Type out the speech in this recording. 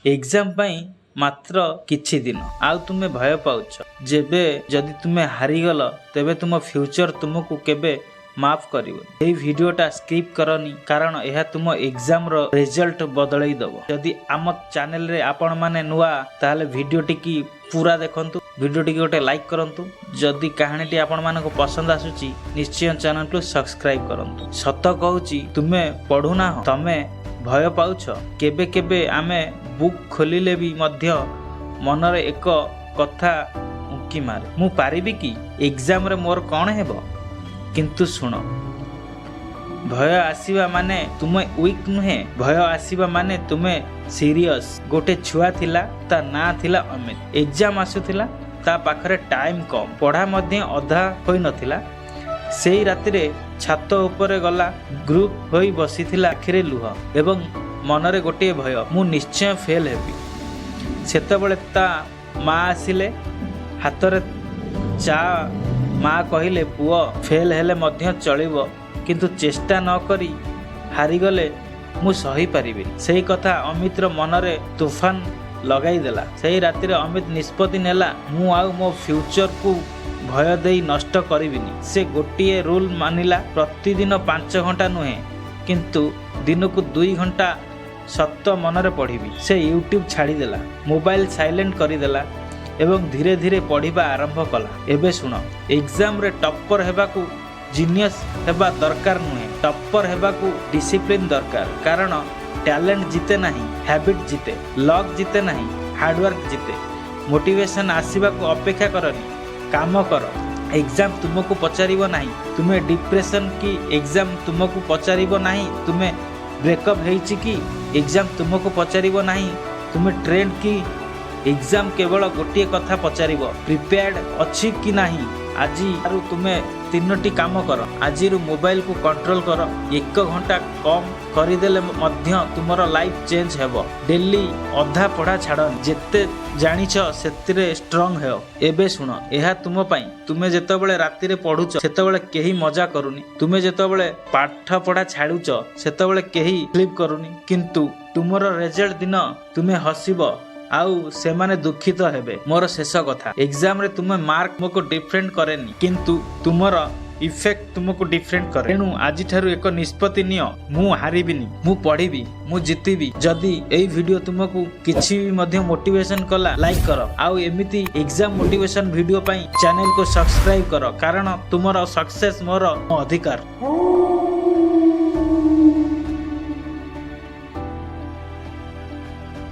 Exam पाई मात्र किछि दिन आउ तुमे भय पाउछ जेबे जदि तुमे हारिगल तेबे तुम फ्यूचर तुमको केबे माफ करिवो। एई वीडियोटा स्किप करनी कारण यह तुम एग्जाम रो रिजल्ट बदलई दबो। जदि आम चैनल रे आपण माने नुआ ताले वीडियोटी की पूरा देखंतु, वीडियोटी गोटे लाइक करंतु। जदि कहानीटी आपण मानको पसंद आसुची निश्चय चैनल को सब्सक्राइब करंतु। सत कहूची तुमे पढुना तमे भय पाउछ। केबे केबे आमे बुक खोलिले भी मध्य मनरे एक कथा उंकी मारे, मु पारिबी कि एग्जाम रे मोर कोन हेबो। किंतु सुन, भय आसीबा माने तुमे वीक नुहे, भय आसीबा माने तुमे सीरियस। गोटे छुआ थिला, ता ना थिला अमित। एग्जाम आसुथिला, ता पाखरे टाइम कम, पढ़ा मध्य अधा होई नथिला। सेई रातिरे छात उपरे गला ग्रुप होई बसिथिला, आखिरे लुह एवं मनरे गोटे भय, मु निश्चय फेल हेबी। सेतबेले ता माँ आसिले, हातरे चा। माँ कहिले पुओ फेल हेले मध्य चलिबो, किंतु चेष्टा न करी हारिगले मु सही पारिबी। सेई कथा अमितर मनरे तूफान लगाई देला। सेई रातिरे अमित निष्पत्ति नेला, मु आउ मो फ्यूचर को भय देई नष्ट करिबिनी। से गोटिए रूल मानिला, प्रतिदिन 5 घंटा नुहे किंतु दिन को 2 घंटा सत्य मनरे पढ़िबी। से यूट्यूब छाड़ी देला, मोबाइल साइलेंट करिदेला एवं धीरे धीरे पढ़िबा आरंभ कला। एबे सुनो, एग्जाम रे टॉपर हेबाकू जीनियस हेबा दरकार नुहे, टॉपर हेबाकू डिसिप्लिन दरकार। कारण टैलेंट जीते नहीं, हैबिट जीते। लक जीते नहीं, हार्डवर्क जीते। मोटिवेशन आसीबाकू अपेक्षा करनी, काम कर। एग्जाम तुमको पचारिबो नहीं, तुमे डिप्रेशन की एग्जाम तुमको पचारिबो नहीं। तुमे ब्रेकअप हेइछि कि एग्जाम तुमको पचारिबो नहीं। तुमे ट्रेंड की एग्जाम केवल गोटे कथा पचारिबो, प्रिपेयर्ड अछि कि नहीं। आज तुमे 3टी काम कर। आज मोबाइल को कंट्रोल कर। 1 घंटा कम करदेले मध्य तुमर लाइफ चेंज हेबो। डेली अधा पढ़ा छाड़, जेते जानिछ सेतिरे स्ट्रांग हेओ। एबे सुन, एहा तुम पई। तुमे जेतेबेले राति रे पढुछ सेतेबेले केही मजा करूनी। तुमे जेतेबेले पाठ पढ़ा छाडुछ सेतेबेले केही स्लीप करूनी। किंतु तुमर रिजल्ट दिन तुमे हसिबो आउ से माने दुखित हेबे। मोर शेष कथा, एग्जाम रे तुमे मार्क मोको डिफरेंट करेनी, किंतु तुमर इफेक्ट तुमको डिफरेंट करे। तेणु आज ठारू एक निष्पत्ति नियो, मु हारिबिनी, मु पढ़िबी, मु जितिबी। जदि एई वीडियो तुमको किछि मध्य मोटिवेशन कला, लाइक कर। आउ एमिति एग्जाम मोटिवेशन वीडियो पई चैनल को सब्सक्राइब कर, कारण तुमर सक्सेस मोर अधिकार।